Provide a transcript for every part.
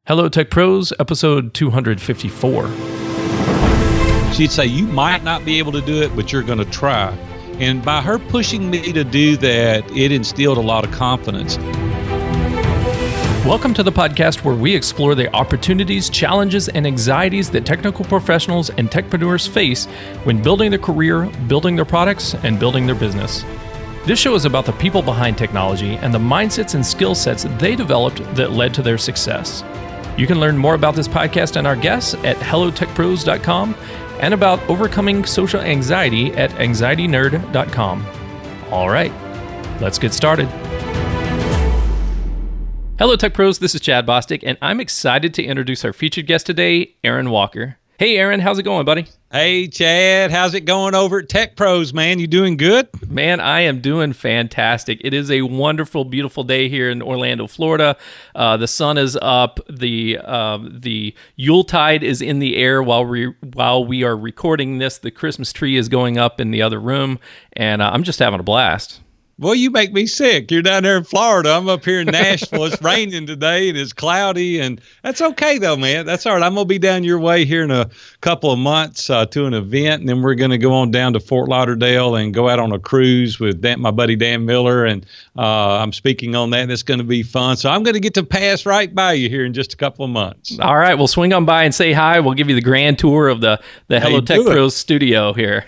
Hello Tech Pros, episode 254. She'd say, you might not be able to do it, but you're going to try. And by her pushing me to do that, it instilled a lot of confidence. Welcome to the podcast where we explore the opportunities, challenges, and anxieties that technical professionals and techpreneurs face when building their career, building their products, and building their business. This show is about the people behind technology and the mindsets and skill sets they developed that led to their success. You can learn more about this podcast and our guests at hellotechpros.com and about overcoming social anxiety at anxietynerd.com. All right, let's get started. Hello Tech Pros, this is Chad Bostic, and I'm excited to introduce our featured guest today, Aaron Walker. Hey Aaron, how's it going, buddy? Hey Chad, how's it going over at Tech Pros, man? You doing good? Man, I am doing fantastic. It is a wonderful, beautiful day here in Orlando, Florida. The sun is up. The Yuletide is in the air while we are recording this. The Christmas tree is going up in the other room, and I'm just having a blast. Well, you make me sick. You're down there in Florida. I'm up here in Nashville. It's raining today and it's cloudy, and that's okay though, man. That's all right. I'm going to be down your way here in a couple of months to an event, and then we're going to go on down to Fort Lauderdale and go out on a cruise with my buddy Dan Miller, and I'm speaking on that. It's going to be fun. So I'm going to get to pass right by you here in just a couple of months. All right. We'll swing on by and say hi. We'll give you the grand tour of the Hello Tech Pros studio here.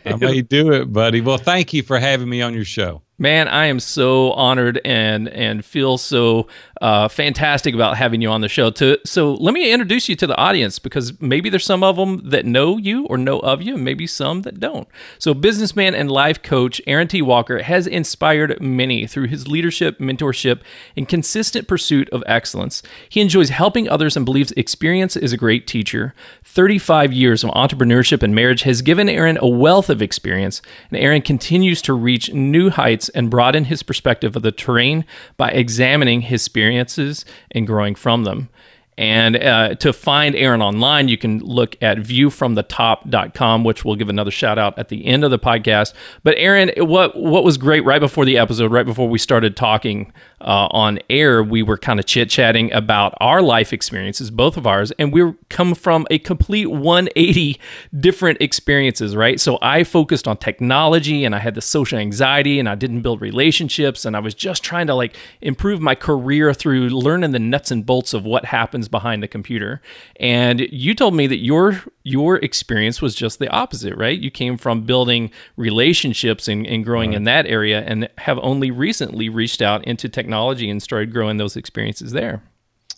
I may do it, buddy. Well, thank you for having me on your show. Man, I am so honored and feel so fantastic about having you on the show. So let me introduce you to the audience, because maybe there's some of them that know you or know of you, and maybe some that don't. So businessman and life coach Aaron T. Walker has inspired many through his leadership, mentorship, and consistent pursuit of excellence. He enjoys helping others and believes experience is a great teacher. 35 years of entrepreneurship and marriage has given Aaron a wealth of experience, and Aaron continues to reach new heights and broaden his perspective of the terrain by examining his experiences and growing from them. And to find Aaron online, you can look at viewfromthetop.com, which we'll give another shout out at the end of the podcast. But Aaron, what was great right before the episode, right before we started talking on air, we were kind of chit-chatting about our life experiences, both of ours, and we come from a complete 180 different experiences, right? So I focused on technology, and I had the social anxiety, and I didn't build relationships, and I was just trying to improve my career through learning the nuts and bolts of what happens behind the computer. And you told me that your experience was just the opposite, right? You came from building relationships and growing in that area, and have only recently reached out into technology and started growing those experiences there.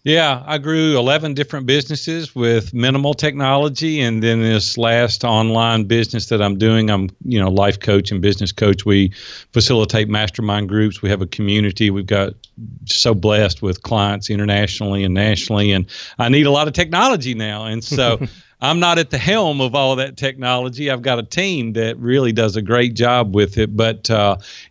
Yeah, I grew 11 different businesses with minimal technology, and then this last online business that I'm doing, I'm life coach and business coach. We facilitate mastermind groups. We have a community. We've got so blessed with clients internationally and nationally, and I need a lot of technology now. And so I'm not at the helm of all of that technology. I've got a team that really does a great job with it, but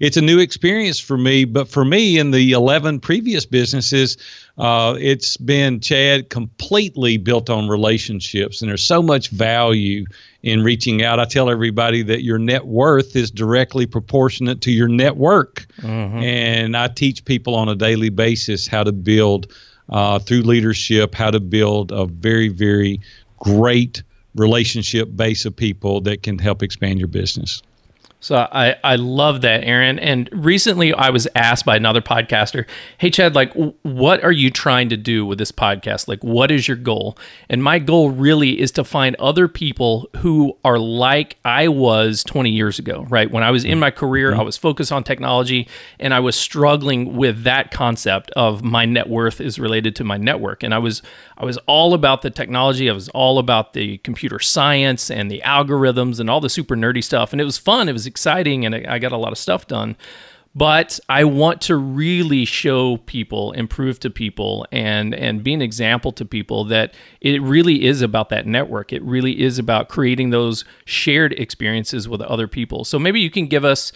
it's a new experience for me. But for me, in the 11 previous businesses, it's been, Chad, completely built on relationships, and there's so much value in reaching out. I tell everybody that your net worth is directly proportionate to your network. Mm-hmm. And I teach people on a daily basis how to build through leadership, how to build a very, very great relationship base of people that can help expand your business. So I love that, Aaron. And recently I was asked by another podcaster, hey, Chad, what are you trying to do with this podcast? What is your goal? And my goal really is to find other people who are like I was 20 years ago, right? When I was in my career, I was focused on technology, and I was struggling with that concept of my net worth is related to my network. And I was all about the technology. I was all about the computer science and the algorithms and all the super nerdy stuff. And it was fun. It was exciting, and I got a lot of stuff done. But I want to really show people and prove to people and be an example to people that it really is about that network. It really is about creating those shared experiences with other people. So maybe you can give us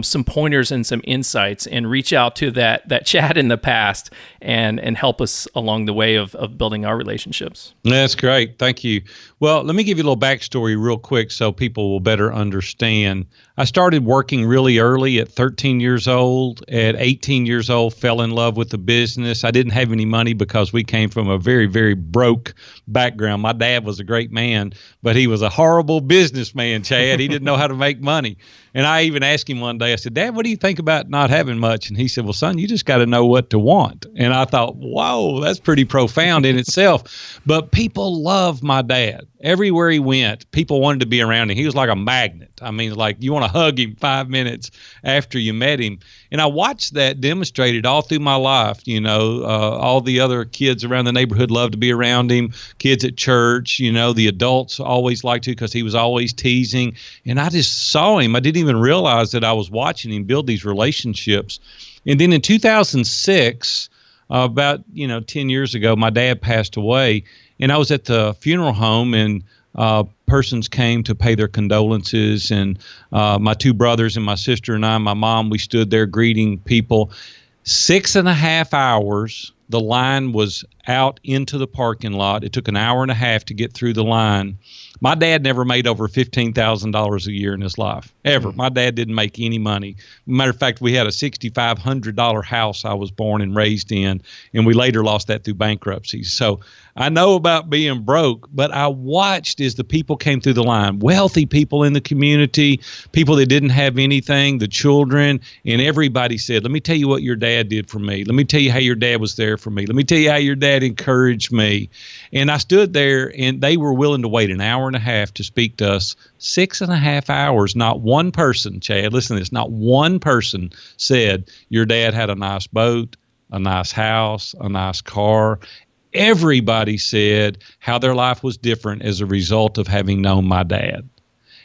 some pointers and some insights and reach out to that chat in the past and help us along the way of building our relationships. That's great. Thank you. Well, let me give you a little backstory real quick so people will better understand. I started working really early at 13 years years old. At 18 years old, fell in love with the business. I didn't have any money because we came from a very, very broke background. My dad was a great man, but he was a horrible businessman, Chad. He didn't know how to make money. And I even asked him one day, I said, Dad, what do you think about not having much? And he said, well, son, you just got to know what to want. And I thought, whoa, that's pretty profound in itself. But people love my dad. Everywhere he went, people wanted to be around him. He was like a magnet. I mean, like you want to hug him 5 minutes after you met him. And I watched that demonstrated all through my life. All the other kids around the neighborhood loved to be around him. Kids at church, the adults always liked to because he was always teasing. And I just saw him. I didn't even realize that I was watching him build these relationships. And then in 2006, about 10 years ago, my dad passed away. And I was at the funeral home, and persons came to pay their condolences. And my two brothers and my sister and I, my mom, we stood there greeting people. 6.5 hours, the line was out into the parking lot. It took an hour and a half to get through the line. My dad never made over $15,000 a year in his life, ever. My dad didn't make any money. Matter of fact, we had a $6,500 house I was born and raised in, and we later lost that through bankruptcy. So I know about being broke, but I watched as the people came through the line, wealthy people in the community, people that didn't have anything, the children, and everybody said, let me tell you what your dad did for me. Let me tell you how your dad was there for me. Let me tell you how your dad encouraged me. And I stood there, and they were willing to wait an hour and a half to speak to us. 6.5 hours. Not one person, Chad, listen to this, not one person said your dad had a nice boat, a nice house, a nice car. Everybody said how their life was different as a result of having known my dad.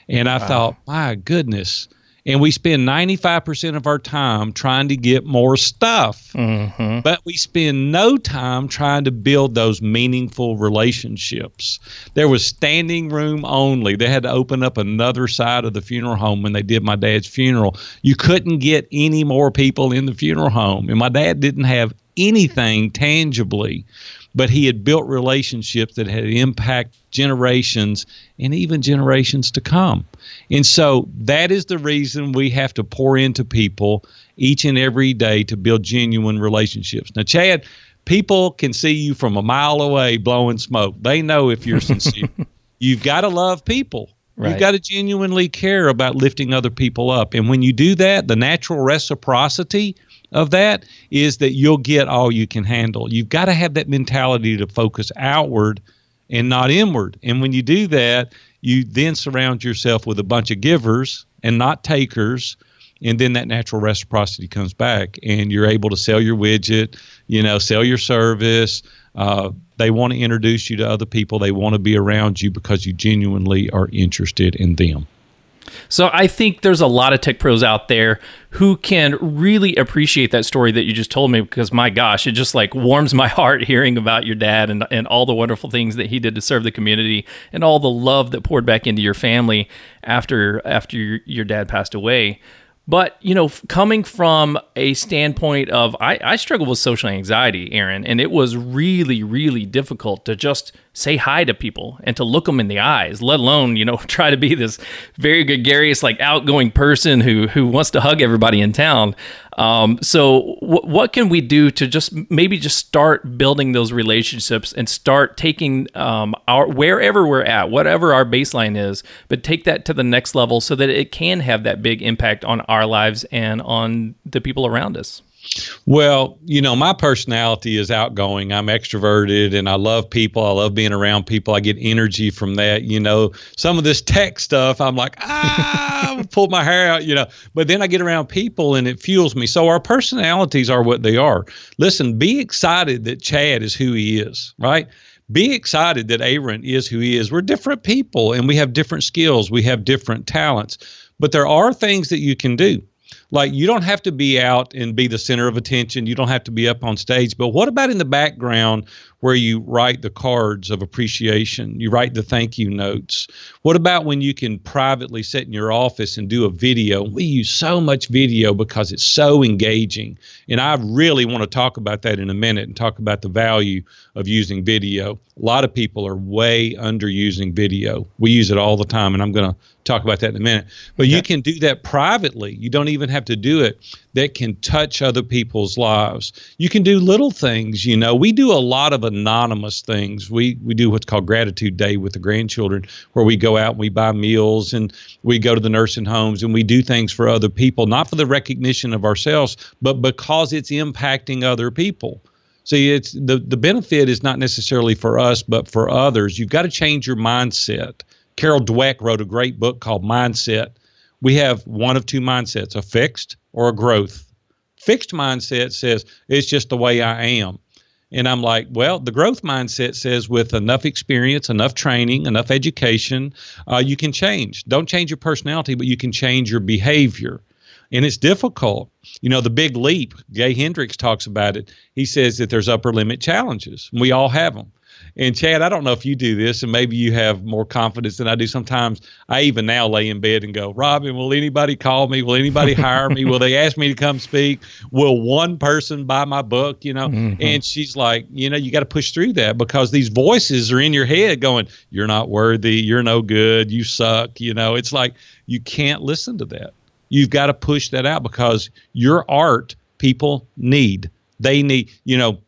And I thought, my goodness. And we spend 95% of our time trying to get more stuff, but we spend no time trying to build those meaningful relationships. There was standing room only. They had to open up another side of the funeral home when they did my dad's funeral. You couldn't get any more people in the funeral home. And my dad didn't have anything tangibly, but he had built relationships that had impact generations and even generations to come. And so that is the reason we have to pour into people each and every day to build genuine relationships. Now, Chad, people can see you from a mile away blowing smoke. They know if you're sincere. You've got to love people. Right. You've got to genuinely care about lifting other people up. And when you do that, the natural reciprocity of that is that you'll get all you can handle. You've got to have that mentality to focus outward and not inward. And when you do that, you then surround yourself with a bunch of givers and not takers. And then that natural reciprocity comes back and you're able to sell your widget, sell your service. They want to introduce you to other people. They want to be around you because you genuinely are interested in them. So I think there's a lot of tech pros out there who can really appreciate that story that you just told me, because my gosh, it just like warms my heart hearing about your dad and all the wonderful things that he did to serve the community and all the love that poured back into your family after your dad passed away. But, coming from a standpoint of, I struggle with social anxiety, Aaron, and it was really, really difficult to just say hi to people and to look them in the eyes, let alone, try to be this very gregarious, like outgoing person who wants to hug everybody in town. So what can we do to just start building those relationships and start taking our wherever we're at, whatever our baseline is, but take that to the next level so that it can have that big impact on our lives and on the people around us? Well, my personality is outgoing. I'm extroverted and I love people. I love being around people. I get energy from that. Some of this tech stuff, I'm like, pull my hair out, but then I get around people and it fuels me. So our personalities are what they are. Listen, be excited that Chad is who he is, right? Be excited that Aaron is who he is. We're different people and we have different skills. We have different talents, but there are things that you can do. Like, you don't have to be out and be the center of attention. You don't have to be up on stage. But what about in the background where you write the cards of appreciation? You write the thank you notes. What about when you can privately sit in your office and do a video? We use so much video because it's so engaging. And I really want to talk about that in a minute and talk about the value of using video. A lot of people are way underusing video. We use it all the time, and I'm going to talk about that in a minute. But you can do that privately. You don't even have have to do it that can touch other people's lives. You can do little things, you know. We do a lot of anonymous things. We do what's called Gratitude Day with the grandchildren, where we go out and we buy meals and we go to the nursing homes and we do things for other people, not for the recognition of ourselves, but because it's impacting other people. See, it's the benefit is not necessarily for us, but for others. You've got to change your mindset. Carol Dweck wrote a great book called Mindset. We have one of two mindsets, a fixed or a growth. Fixed mindset says, it's just the way I am. And I'm like, well, the growth mindset says with enough experience, enough training, enough education, you can change. Don't change your personality, but you can change your behavior. And it's difficult. You know, the big leap, Gay Hendricks talks about it. He says that there's upper limit challenges. We all have them. And Chad, I don't know if you do this, and maybe you have more confidence than I do. Sometimes I even now lay in bed and go, Robin, will anybody call me? Will anybody hire me? Will they ask me to come speak? Will one person buy my book? You know, and she's like, you know, you got to push through that because these voices are in your head going, you're not worthy. You're no good. You suck. You know, it's like you can't listen to that. You've got to push that out because your art people need. They need, you know,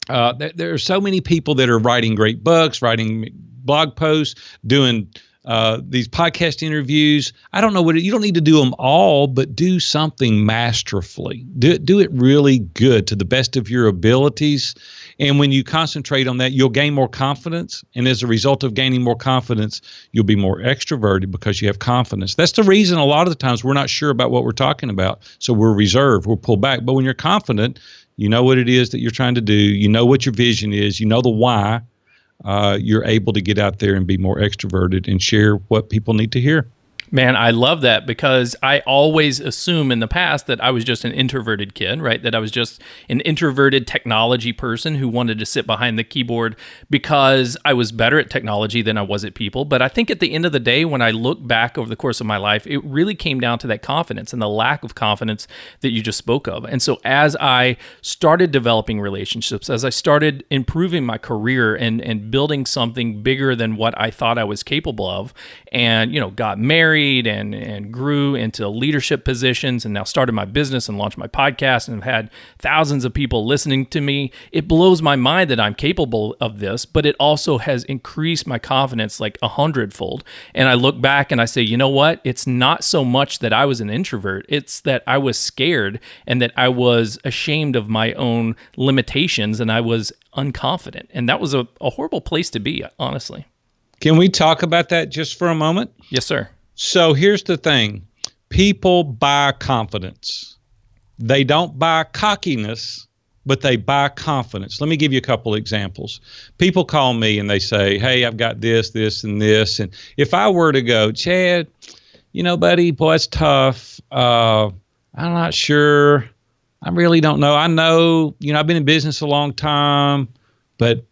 there are so many people that are writing great books, writing blog posts, doing these podcast interviews. I don't know you don't need to do them all, but do something masterfully. Do it really good to the best of your abilities. And when you concentrate on that, you'll gain more confidence. And as a result of gaining more confidence, you'll be more extroverted because you have confidence. That's the reason a lot of the times we're not sure about what we're talking about. So we're reserved, we're pulled back. But when you're confident, you know what it is that you're trying to do. You know what your vision is. You know the why. You're able to get out there and be more extroverted and share what people need to hear. Man, I love that because I always assume in the past that I was just an introverted kid, right? That I was just an introverted technology person who wanted to sit behind the keyboard because I was better at technology than I was at people. But I think at the end of the day, when I look back over the course of my life, it really came down to that confidence and the lack of confidence that you just spoke of. And so as I started developing relationships, as I started improving my career and building something bigger than what I thought I was capable of, and, you know, got married, and grew into leadership positions and now started my business and launched my podcast and have had thousands of people listening to me. It blows my mind that I'm capable of this, but it also has increased my confidence like 100-fold. And I look back and I say, you know what? It's not so much that I was an introvert. It's that I was scared and that I was ashamed of my own limitations and I was unconfident. And that was a horrible place to be, honestly. Can we talk about that just for a moment? Yes, sir. So here's the thing. People buy confidence. They don't buy cockiness, but they buy confidence. Let me give you a couple examples. People call me and they say, hey, I've got this, this, and this. And if I were to go, Chad, you know, buddy, boy, it's tough. I'm not sure. I really don't know. I know, you know, I've been in business a long time, but,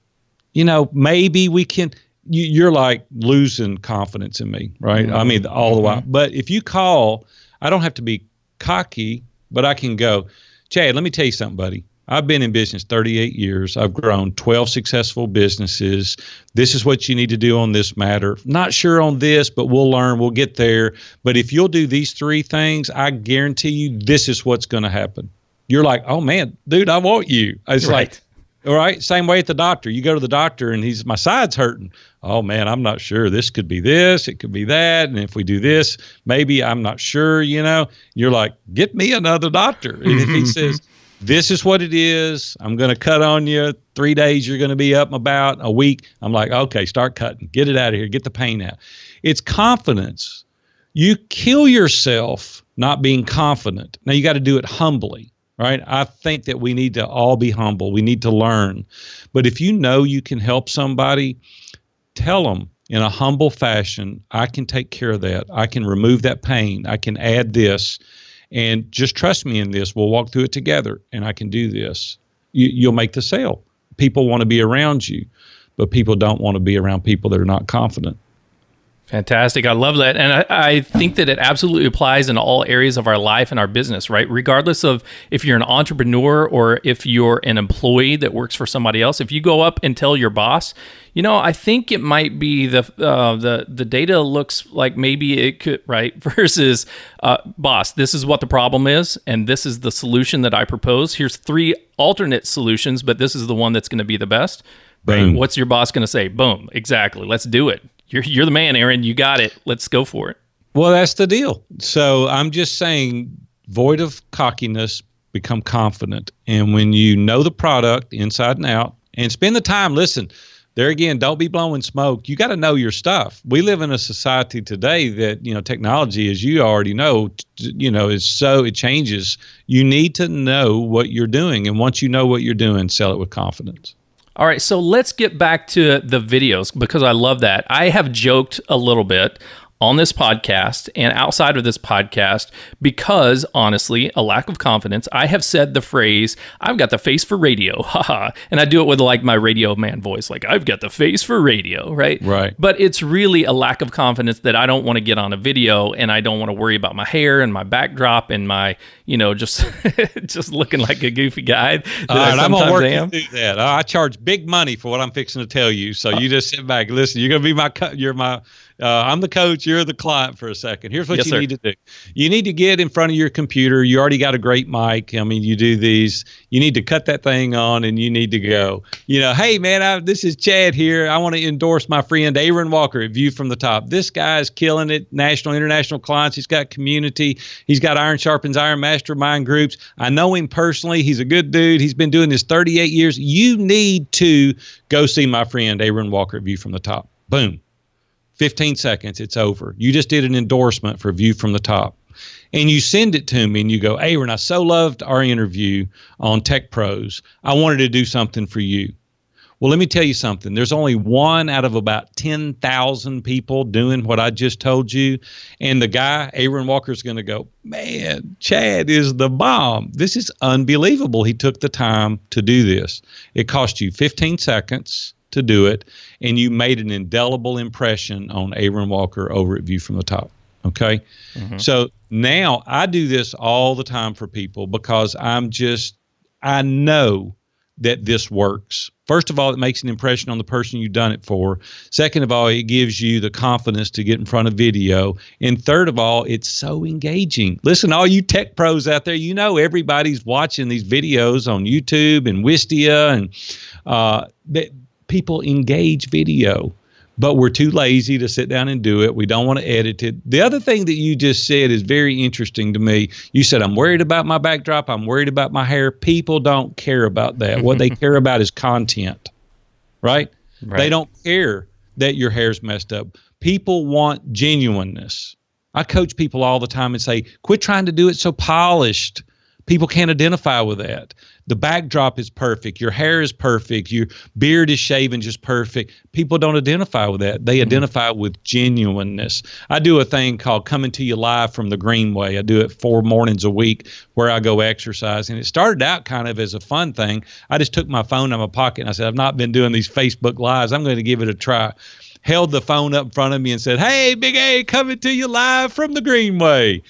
you know, maybe we can... You're like losing confidence in me, right? Mm-hmm. I mean, all the while. But if you call, I don't have to be cocky, but I can go, Chad, let me tell you something, buddy. I've been in business 38 years. I've grown 12 successful businesses. This is what you need to do on this matter. Not sure on this, but we'll learn. We'll get there. But if you'll do these three things, I guarantee you this is what's going to happen. You're like, oh, man, dude, I want you. It's right. Like, all right. Same way at the doctor. You go to the doctor and my side's hurting. Oh, man, I'm not sure. This could be this. It could be that. And if we do this, maybe I'm not sure, you know. You're like, get me another doctor. And if he says, this is what it is, I'm going to cut on you. 3 days, you're going to be up and about. A week, I'm like, okay, start cutting. Get it out of here. Get the pain out. It's confidence. You kill yourself not being confident. Now, you got to do it humbly. Right? I think that we need to all be humble. We need to learn. But if you know you can help somebody, tell them in a humble fashion, I can take care of that. I can remove that pain. I can add this. And just trust me in this. We'll walk through it together and I can do this. You'll make the sale. People want to be around you, but people don't want to be around people that are not confident. Fantastic. I love that. And I think that it absolutely applies in all areas of our life and our business, right? Regardless of if you're an entrepreneur or if you're an employee that works for somebody else, if you go up and tell your boss, I think it might be the data looks like maybe it could, right? Versus, boss, this is what the problem is, and this is the solution that I propose. Here's 3 alternate solutions, but this is the one that's going to be the best. Right? Boom. What's your boss going to say? Boom. Exactly. Let's do it. You're the man, Aaron. You got it. Let's go for it. Well, that's the deal. So I'm just saying, void of cockiness, become confident. And when you know the product inside and out and spend the time, listen, there again, don't be blowing smoke. You got to know your stuff. We live in a society today that, technology, as you already know, it changes. You need to know what you're doing. And once you know what you're doing, sell it with confidence. All right, so let's get back to the videos because I love that. I have joked a little bit on this podcast and outside of this podcast because, honestly, a lack of confidence, I have said the phrase, I've got the face for radio, haha. And I do it with like my radio man voice, like, I've got the face for radio, right? Right. But it's really a lack of confidence that I don't want to get on a video and I don't want to worry about my hair and my backdrop and my, just just looking like a goofy guy that I I'm going to work am. you through that. I charge big money for what I'm fixing to tell you. So you just sit back and listen. You're going to be I'm the coach. You're the client for a second. Here's what you need to do. You need to get in front of your computer. You already got a great mic. I mean, you do these. You need to cut that thing on and you need to go. Hey, man, this is Chad here. I want to endorse my friend Aaron Walker at View from the Top. This guy is killing it. National, international clients. He's got community. He's got Iron Sharpens Iron mastermind groups. I know him personally. He's a good dude. He's been doing this 38 years. You need to go see my friend Aaron Walker at View from the Top. Boom. 15 seconds, it's over. You just did an endorsement for View from the Top. And you send it to me and you go, Aaron, I so loved our interview on Tech Pros. I wanted to do something for you. Well, let me tell you something. There's only 1 out of about 10,000 people doing what I just told you. And the guy, Aaron Walker, is going to go, man, Chad is the bomb. This is unbelievable. He took the time to do this. It cost you 15 seconds to do it, and you made an indelible impression on Aaron Walker over at View from the Top. Okay? Mm-hmm. So now I do this all the time for people because I know that this works. First of all, it makes an impression on the person you've done it for. Second of all, it gives you the confidence to get in front of video. And third of all, it's so engaging. Listen, all you tech pros out there, everybody's watching these videos on YouTube and Wistia, and people engage video, but we're too lazy to sit down and do it. We don't want to edit it. The other thing that you just said is very interesting to me. You said, I'm worried about my backdrop. I'm worried about my hair. People don't care about that. What they care about is content, right? They don't care that your hair's messed up. People want genuineness. I coach people all the time and say, quit trying to do it so polished. People can't identify with that. The backdrop is perfect. Your hair is perfect. Your beard is shaven just perfect. People don't identify with that. They identify with genuineness. I do a thing called Coming to You Live from the Greenway. I do it 4 mornings a week where I go exercise. And it started out kind of as a fun thing. I just took my phone out of my pocket and I said, I've not been doing these Facebook Lives. I'm going to give it a try. Held the phone up in front of me and said, hey, Big A, coming to you live from the Greenway.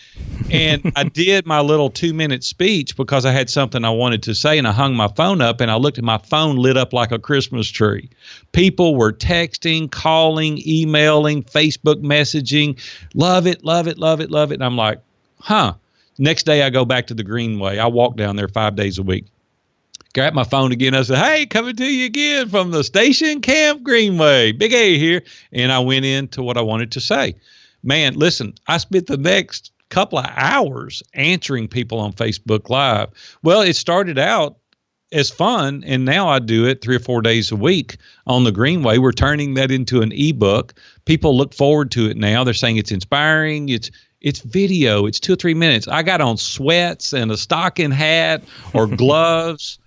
And I did my little 2-minute speech because I had something I wanted to say, and I hung my phone up, and I looked at my phone lit up like a Christmas tree. People were texting, calling, emailing, Facebook messaging. Love it, love it, love it, love it. And I'm like, Next day I go back to the Greenway. I walk down there 5 days a week. Grab my phone again. I said, hey, coming to you again from the Station Camp Greenway. Big A here. And I went into what I wanted to say. Man, listen, I spent the next couple of hours answering people on Facebook Live. Well, it started out as fun, and now I do it 3 or 4 days a week on the Greenway. We're turning that into an ebook. People look forward to it now. They're saying it's inspiring. It's video. It's 2 or 3 minutes. I got on sweats and a stocking hat or gloves.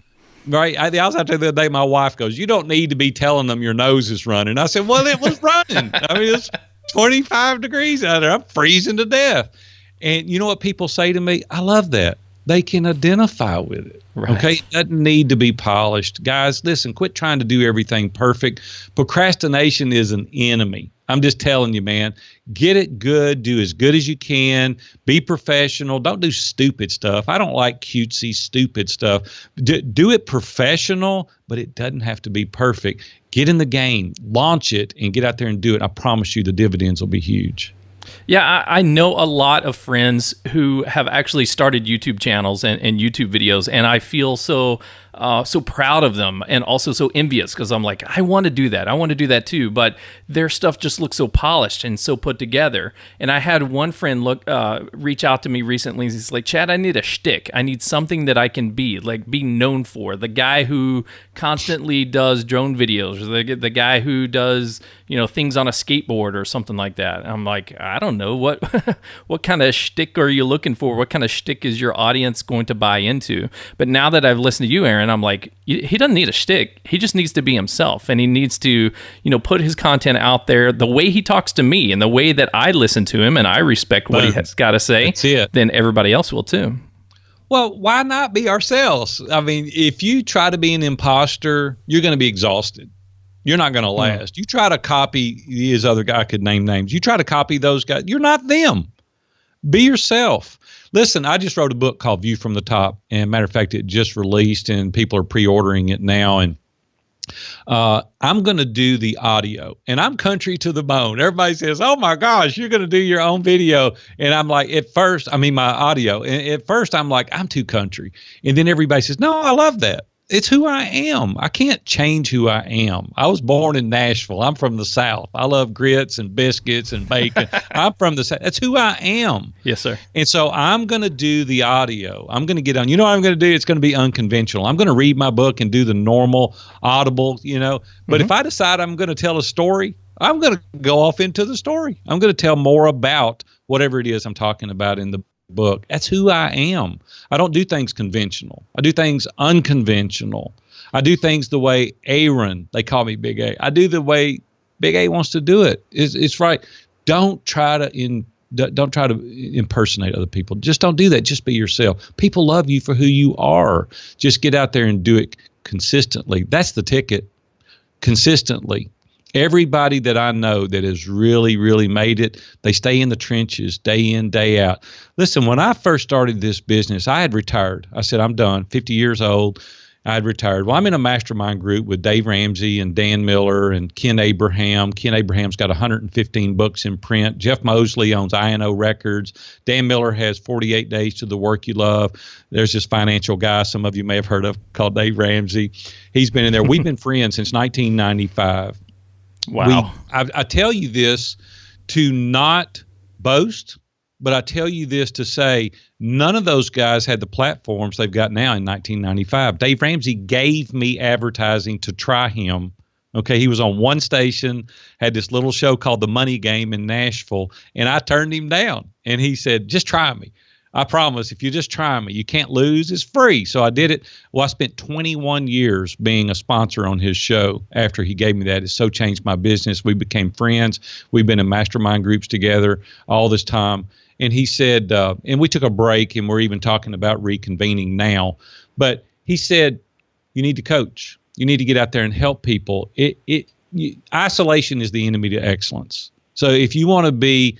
Right. I was out there the other day. My wife goes, you don't need to be telling them your nose is running. I said, well, it was running. I mean, it's 25 degrees out there. I'm freezing to death. And you know what people say to me? I love that. They can identify with it. Right. Okay. It doesn't need to be polished. Guys, listen, quit trying to do everything perfect. Procrastination is an enemy. I'm just telling you, man, get it good, do as good as you can, be professional. Don't do stupid stuff. I don't like cutesy, stupid stuff. Do it professional, but it doesn't have to be perfect. Get in the game, launch it, and get out there and do it. I promise you the dividends will be huge. Yeah, I know a lot of friends who have actually started YouTube channels and YouTube videos, and I feel so proud of them and also so envious because I'm like, I want to do that. I want to do that too. But their stuff just looks so polished and so put together. And I had one friend reach out to me recently. He's like, Chad, I need a shtick. I need something that I can be known for. The guy who constantly does drone videos, or the guy who does, things on a skateboard or something like that. I'm like, I don't know what kind of shtick are you looking for? What kind of shtick is your audience going to buy into? But now that I've listened to you, Aaron, I'm like, he doesn't need a shtick. He just needs to be himself, and he needs to, put his content out there the way he talks to me and the way that I listen to him and I respect what he has got to say. Then everybody else will too. Well, why not be ourselves? I mean, if you try to be an imposter, you're going to be exhausted. You're not going to last. You try to copy these other guy, I could name names. You try to copy those guys. You're not them. Be yourself. Listen, I just wrote a book called View from the Top. And matter of fact, it just released and people are pre-ordering it now. And I'm going to do the audio, and I'm country to the bone. Everybody says, oh my gosh, you're going to do your own video. And I'm like, my audio. And at first I'm like, I'm too country. And then everybody says, no, I love that. It's who I am. I can't change who I am. I was born in Nashville. I'm from the South. I love grits and biscuits and bacon. I'm from the South. That's who I am. Yes, sir. And so I'm going to do the audio. I'm going to get on. You know what I'm going to do? It's going to be unconventional. I'm going to read my book and do the normal audible, But if I decide I'm going to tell a story, I'm going to go off into the story. I'm going to tell more about whatever it is I'm talking about in the book. That's who I am. I don't do things conventional. I do things unconventional. I do things the way Aaron, they call me Big A. I do the way Big A wants to do it. It's right. Don't try to impersonate other people. Just don't do that. Just be yourself. People love you for who you are. Just get out there and do it consistently. That's the ticket. Consistently. Everybody that I know that has really, really made it, they stay in the trenches day in, day out. Listen, when I first started this business, I had retired. I said, I'm done, 50 years old. I had retired. Well, I'm in a mastermind group with Dave Ramsey and Dan Miller and Ken Abraham. Ken Abraham's got 115 books in print. Jeff Mosley owns INO Records. Dan Miller has 48 Days to the Work You Love. There's this financial guy some of you may have heard of called Dave Ramsey. He's been in there. We've been friends since 1995. Wow. I tell you this to not boast, but I tell you this to say none of those guys had the platforms they've got now in 1995. Dave Ramsey gave me advertising to try him. Okay, he was on one station, had this little show called The Money Game in Nashville, and I turned him down. And he said, just try me. I promise, if you just try me, you can't lose. It's free. So I did it. Well, I spent 21 years being a sponsor on his show after he gave me that. It so changed my business. We became friends. We've been in mastermind groups together all this time. And he said, and we took a break, and we're even talking about reconvening now. But he said, you need to coach. You need to get out there and help people. Isolation is the enemy to excellence. So if you want to be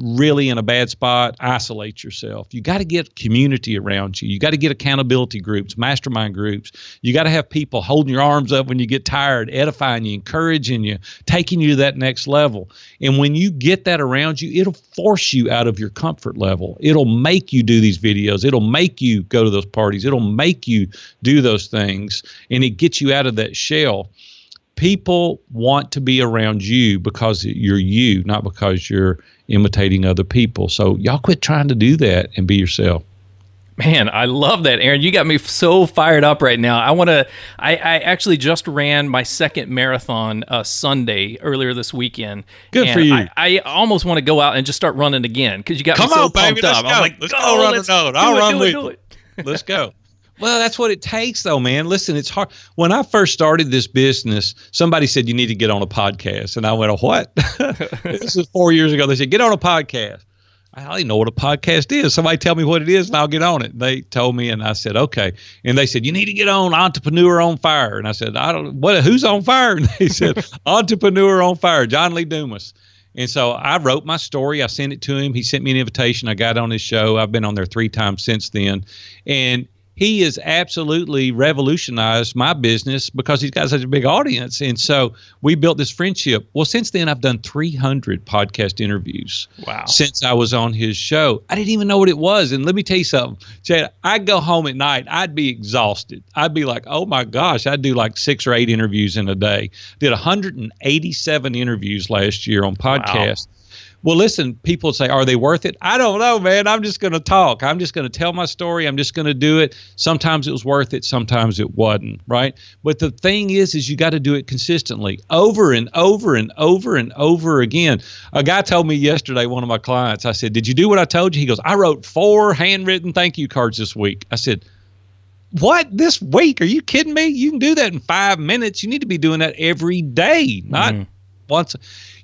really in a bad spot, isolate yourself. You got to get community around you. You got to get accountability groups, mastermind groups. You got to have people holding your arms up when you get tired, edifying you, encouraging you, taking you to that next level. And when you get that around you, it'll force you out of your comfort level. It'll make you do these videos. It'll make you go to those parties. It'll make you do those things. And it gets you out of that shell. People want to be around you because you're you, not because you're imitating other people. So y'all quit trying to do that and be yourself. Man, I love that, Aaron. You got me so fired up right now. I actually just ran my second marathon Sunday earlier this weekend. Good for you. I almost want to go out and just start running again because you got me so pumped baby, up. I'm like, let's go run a note. I'll run with you. it. Let's go. Well, that's what it takes, though, man. Listen, it's hard. When I first started this business, somebody said, you need to get on a podcast. And I went, what? This is 4 years ago. They said, get on a podcast. I don't even know what a podcast is. Somebody tell me what it is and I'll get on it. And they told me and I said, okay. And they said, you need to get on Entrepreneur on Fire. And I said, who's on fire? And they said, Entrepreneur on Fire, John Lee Dumas. And so I wrote my story. I sent it to him. He sent me an invitation. I got on his show. I've been on there 3 times since then. And he has absolutely revolutionized my business because he's got such a big audience. And so we built this friendship. Well, since then, I've done 300 podcast interviews. Wow. Since I was on his show. I didn't even know what it was. And let me tell you something, Chad, I'd go home at night. I'd be exhausted. I'd be like, oh, my gosh, I'd do like 6 or 8 interviews in a day. Did 187 interviews last year on podcasts. Wow. Well, listen, people say, are they worth it? I don't know, man. I'm just going to talk. I'm just going to tell my story. I'm just going to do it. Sometimes it was worth it. Sometimes it wasn't, right? But the thing is you got to do it consistently over and over and over and over again. A guy told me yesterday, one of my clients, I said, did you do what I told you? He goes, I wrote 4 handwritten thank you cards this week. I said, what, this week? Are you kidding me? You can do that in 5 minutes. You need to be doing that every day, not once.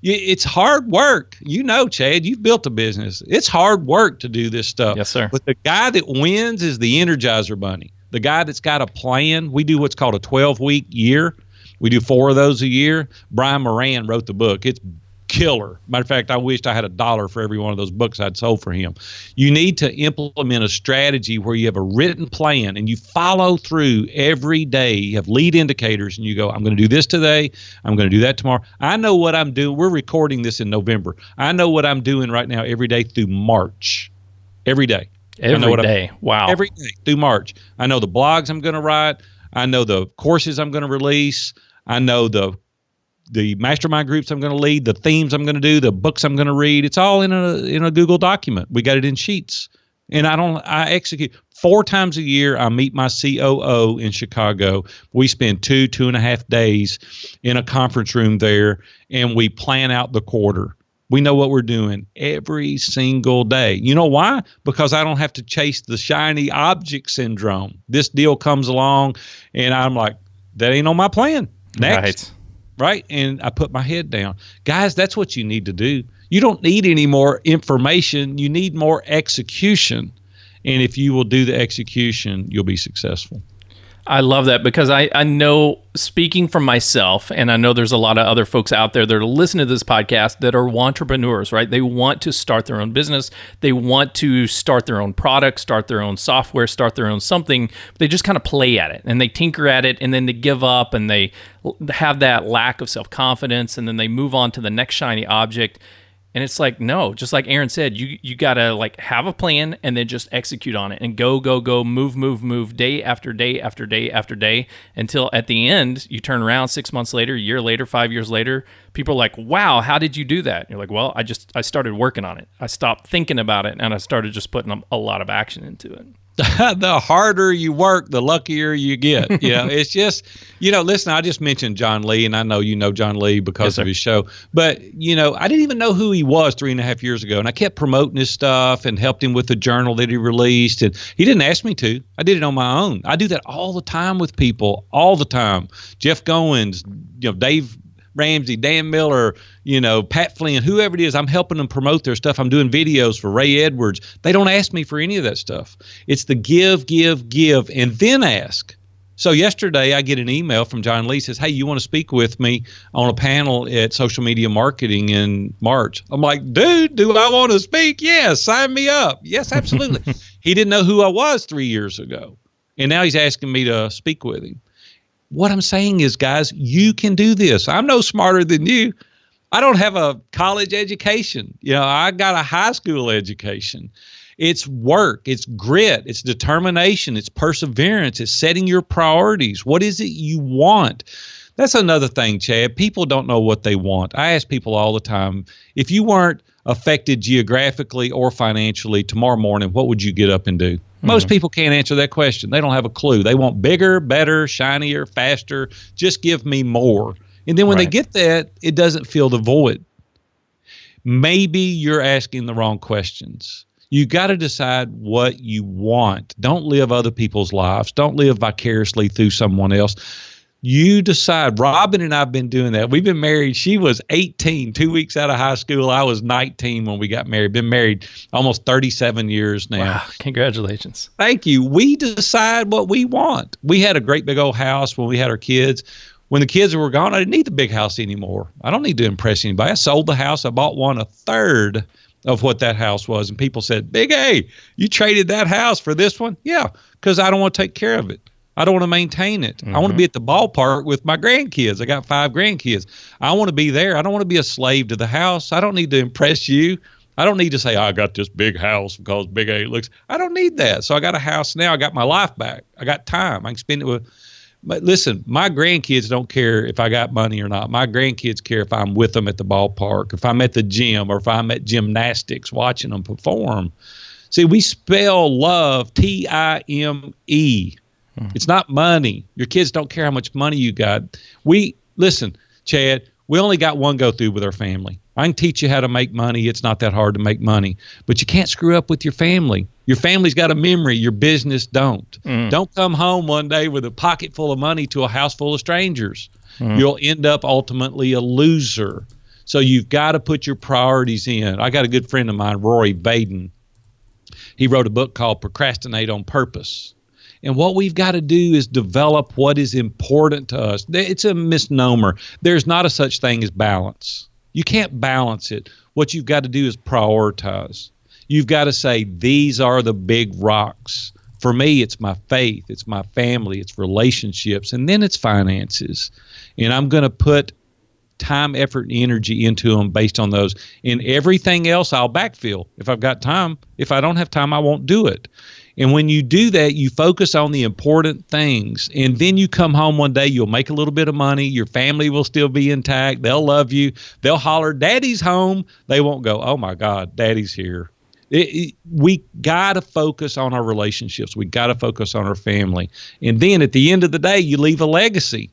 It's hard work. You know, Chad, you've built a business. It's hard work to do this stuff. Yes, sir. But the guy that wins is the Energizer Bunny. The guy that's got a plan. We do what's called a 12-week year. We do 4 of those a year. Brian Moran wrote the book. It's killer. Matter of fact, I wished I had $1 for every one of those books I'd sold for him. You need to implement a strategy where you have a written plan and you follow through every day. You have lead indicators and you go, I'm going to do this today. I'm going to do that tomorrow. I know what I'm doing. We're recording this in November. I know what I'm doing right now every day through March. Every day. Every day. Wow. Every day through March. I know the blogs I'm going to write. I know the courses I'm going to release. I know the mastermind groups I'm going to lead, the themes I'm going to do, the books I'm going to read. It's all in a Google document. We got it in sheets. And I execute 4 times a year. I meet my COO in Chicago. We spend 2.5 days in a conference room there, and we plan out the quarter. We know what we're doing every single day. You know why? Because I don't have to chase the shiny object syndrome. This deal comes along, and I'm like, that ain't on my plan. Next. Right. And I put my head down. Guys, that's what you need to do. You don't need any more information. You need more execution. And if you will do the execution, you'll be successful. I love that because I know, speaking from myself, and I know there's a lot of other folks out there that are listening to this podcast that are entrepreneurs, right? They want to start their own business. They want to start their own product, start their own software, start their own something. They just kind of play at it and they tinker at it and then they give up and they have that lack of self-confidence and then they move on to the next shiny object. And it's like, no, just like Aaron said, you got to like have a plan and then just execute on it and go, move day after day after day after day until at the end you turn around 6 months later, a year later, 5 years later, people are like, wow, how did you do that? And you're like, well, I started working on it. I stopped thinking about it and I started just putting a lot of action into it. The harder you work, the luckier you get. It's just, listen, I just mentioned John Lee, and I know you know John Lee because of his show. But, I didn't even know who he was 3.5 years ago. And I kept promoting his stuff and helped him with the journal that he released. And he didn't ask me to. I did it on my own. I do that all the time with people, all the time. Jeff Goins, Dave Ramsey, Dan Miller, Pat Flynn, whoever it is, I'm helping them promote their stuff. I'm doing videos for Ray Edwards. They don't ask me for any of that stuff. It's the give, and then ask. So yesterday I get an email from John Lee, says, hey, you want to speak with me on a panel at Social Media Marketing in March? I'm like, dude, do I want to speak? Yes, sign me up. Yes, absolutely. He didn't know who I was 3 years ago. And now he's asking me to speak with him. What I'm saying is, guys, you can do this. I'm no smarter than you. I don't have a college education. I got a high school education. It's work. It's grit. It's determination. It's perseverance. It's setting your priorities. What is it you want? That's another thing, Chad. People don't know what they want. I ask people all the time, if you weren't affected geographically or financially tomorrow morning, what would you get up and do? Most people can't answer that question. They don't have a clue. They want bigger, better, shinier, faster. Just give me more. And then when they get that, it doesn't fill the void. Maybe you're asking the wrong questions. You got to decide what you want. Don't live other people's lives. Don't live vicariously through someone else. You decide. Robin and I have been doing that. We've been married. She was 18, 2 weeks out of high school. I was 19 when we got married. Been married almost 37 years now. Wow, congratulations. Thank you. We decide what we want. We had a great big old house when we had our kids. When the kids were gone, I didn't need the big house anymore. I don't need to impress anybody. I sold the house. I bought one a third of what that house was. And people said, Big A, you traded that house for this one? Yeah, because I don't want to take care of it. I don't want to maintain it. I want to be at the ballpark with my grandkids. I got 5 grandkids. I want to be there. I don't want to be a slave to the house. I don't need to impress you. I don't need to say, I got this big house because Big A looks. I don't need that. So I got a house now. I got my life back. I got time. I can spend it with. But listen, my grandkids don't care if I got money or not. My grandkids care if I'm with them at the ballpark, if I'm at the gym, or if I'm at gymnastics watching them perform. See, we spell love Time. It's not money. Your kids don't care how much money you got. Listen, Chad, we only got one go through with our family. I can teach you how to make money. It's not that hard to make money, but you can't screw up with your family. Your family's got a memory. Your business don't. Don't come home one day with a pocket full of money to a house full of strangers. You'll end up ultimately a loser. So you've got to put your priorities in. I got a good friend of mine, Rory Vaden. He wrote a book called Procrastinate on Purpose. And what we've got to do is develop what is important to us. It's a misnomer. There's not a such thing as balance. You can't balance it. What you've got to do is prioritize. You've got to say, these are the big rocks. For me, it's my faith, it's my family, it's relationships, and then it's finances. And I'm going to put time, effort, and energy into them based on those. And everything else, I'll backfill. If I've got time, if I don't have time, I won't do it. And when you do that, you focus on the important things. And then you come home one day, you'll make a little bit of money. Your family will still be intact. They'll love you. They'll holler, Daddy's home. They won't go, oh, my God, Daddy's here. We got to focus on our relationships. We got to focus on our family. And then at the end of the day, you leave a legacy.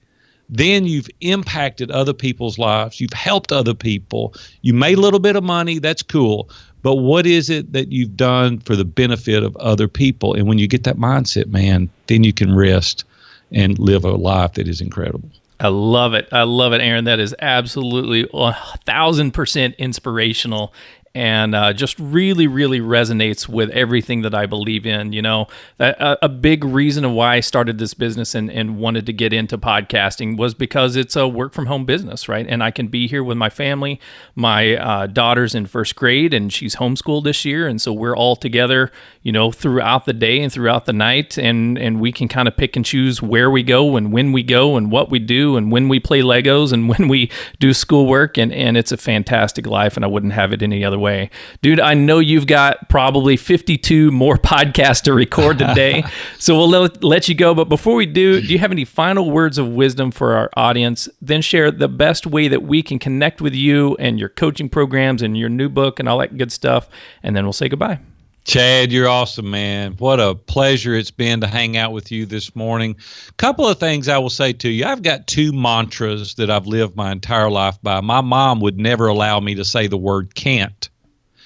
Then you've impacted other people's lives. You've helped other people. You made a little bit of money. That's cool. But what is it that you've done for the benefit of other people? And when you get that mindset, man, then you can rest and live a life that is incredible. I love it. I love it, Aaron. That is absolutely 1,000% inspirational. And just really, really resonates with everything that I believe in. You know, a big reason of why I started this business and wanted to get into podcasting was because it's a work from home business, right? And I can be here with my family. My daughter's in first grade and she's homeschooled this year. And so we're all together, you know, throughout the day and throughout the night. And we can kind of pick and choose where we go and when we go and what we do and when we play Legos and when we do schoolwork. And it's a fantastic life and I wouldn't have it any other way. Dude, I know you've got probably 52 more podcasts to record today, so we'll let you go. But before we do you have any final words of wisdom for our audience? Then share the best way that we can connect with you and your coaching programs and your new book and all that good stuff, and then we'll say goodbye. Chad, you're awesome, man. What a pleasure it's been to hang out with you this morning. Couple of things I will say to you. I've got 2 mantras that I've lived my entire life by. My mom would never allow me to say the word can't.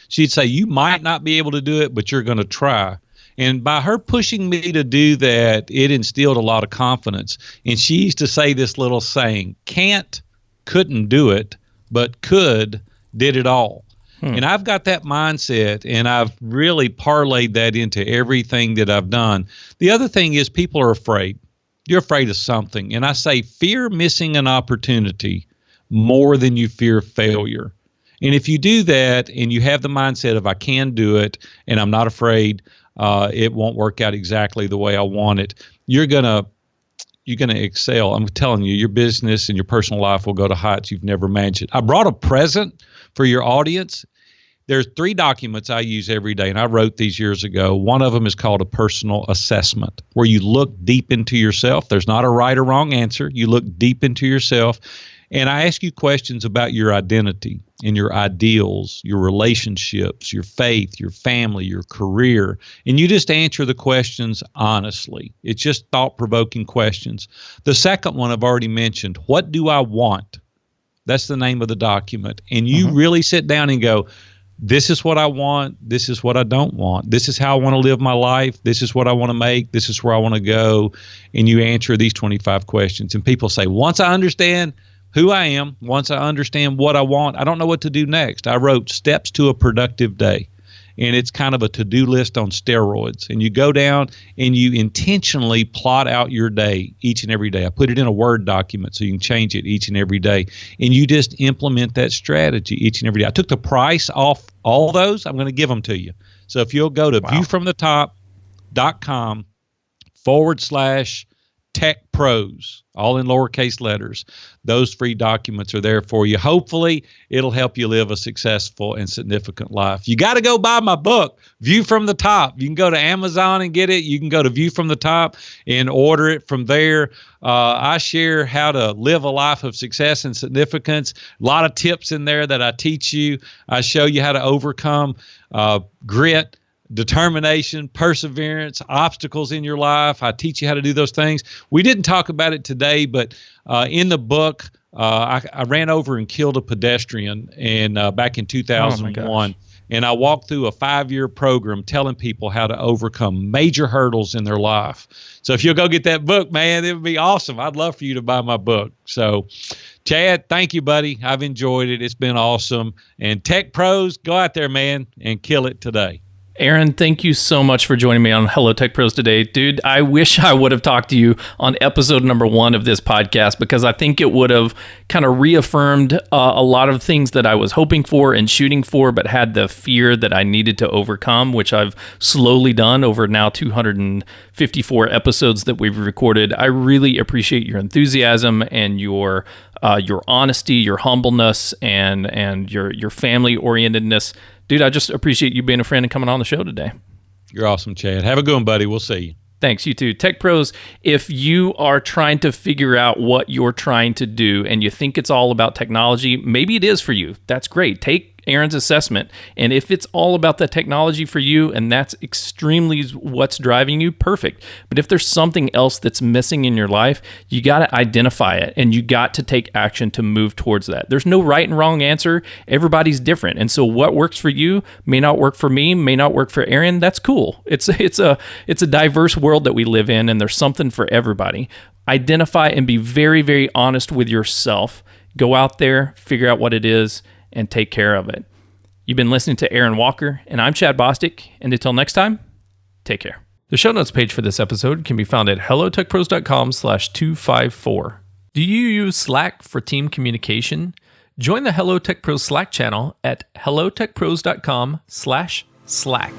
She'd say, you might not be able to do it, but you're going to try. And by her pushing me to do that, it instilled a lot of confidence. And she used to say this little saying, can't, couldn't do it, but could, did it all. And I've got that mindset, and I've really parlayed that into everything that I've done. The other thing is people are afraid. You're afraid of something. And I say fear missing an opportunity more than you fear failure. And if you do that and you have the mindset of I can do it and I'm not afraid, it won't work out exactly the way I want it, you're gonna excel. I'm telling you, your business and your personal life will go to heights you've never imagined. I brought a present for your audience. There's 3 documents I use every day, and I wrote these years ago. One of them is called a personal assessment, where you look deep into yourself. There's not a right or wrong answer. You look deep into yourself. And I ask you questions about your identity and your ideals, your relationships, your faith, your family, your career. And you just answer the questions honestly. It's just thought-provoking questions. The second one I've already mentioned, what do I want? That's the name of the document. And you really sit down and go, this is what I want. This is what I don't want. This is how I want to live my life. This is what I want to make. This is where I want to go. And you answer these 25 questions. And people say, once I understand who I am, once I understand what I want, I don't know what to do next. I wrote Steps to a Productive Day. And it's kind of a to-do list on steroids. And you go down and you intentionally plot out your day each and every day. I put it in a Word document so you can change it each and every day. And you just implement that strategy each and every day. I took the price off all those. I'm going to give them to you. So if you'll go to viewfromthetop.com/Tech Pros, all in lowercase letters. Those free documents are there for you. Hopefully, it'll help you live a successful and significant life. You got to go buy my book, View from the Top. You can go to Amazon and get it. You can go to View from the Top and order it from there. I share how to live a life of success and significance. A lot of tips in there that I teach you. I show you how to overcome grit, determination, perseverance, obstacles in your life. I teach you how to do those things. We didn't talk about it today, but in the book, I ran over and killed a pedestrian back in 2001. And I walked through a 5-year program telling people how to overcome major hurdles in their life. So if you'll go get that book, man, it would be awesome. I'd love for you to buy my book. So, Chad, thank you, buddy. I've enjoyed it. It's been awesome. And Tech Pros, go out there, man, and kill it today. Aaron, thank you so much for joining me on Hello Tech Pros today. Dude, I wish I would have talked to you on episode number 1 of this podcast, because I think it would have kind of reaffirmed a lot of things that I was hoping for and shooting for, but had the fear that I needed to overcome, which I've slowly done over now 254 episodes that we've recorded. I really appreciate your enthusiasm and your honesty, your humbleness, and your family orientedness. Dude, I just appreciate you being a friend and coming on the show today. You're awesome, Chad. Have a good one, buddy. We'll see you. Thanks, you too. Tech Pros, if you are trying to figure out what you're trying to do and you think it's all about technology, maybe it is for you. That's great. Take Aaron's assessment. And if it's all about the technology for you and that's extremely what's driving you, perfect. But if there's something else that's missing in your life, you got to identify it and you got to take action to move towards that. There's no right and wrong answer. Everybody's different. And so what works for you may not work for me, may not work for Aaron. That's cool. It's a diverse world that we live in, and there's something for everybody. Identify and be very, very honest with yourself. Go out there, figure out what it is, and take care of it. You've been listening to Aaron Walker, and I'm Chad Bostic, and until next time, take care. The show notes page for this episode can be found at hellotechpros.com/254. Do you use Slack for team communication? Join the Hello Tech Pros Slack channel at hellotechpros.com/Slack.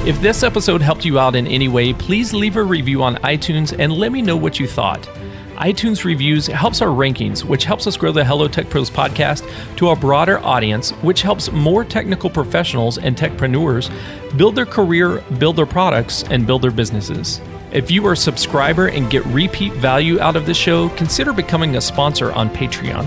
If this episode helped you out in any way, please leave a review on iTunes and let me know what you thought. iTunes reviews helps our rankings, which helps us grow the Hello Tech Pros podcast to a broader audience, which helps more technical professionals and techpreneurs build their career, build their products, and build their businesses. If you are a subscriber and get repeat value out of this show, consider becoming a sponsor on Patreon.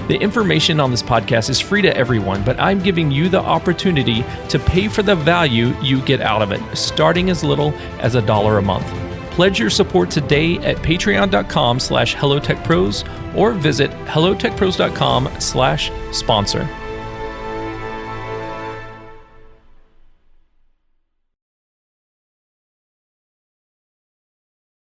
The information on this podcast is free to everyone, but I'm giving you the opportunity to pay for the value you get out of it, starting as little as $1 a month. Pledge your support today at patreon.com/hellotechpros or visit hellotechpros.com/sponsor.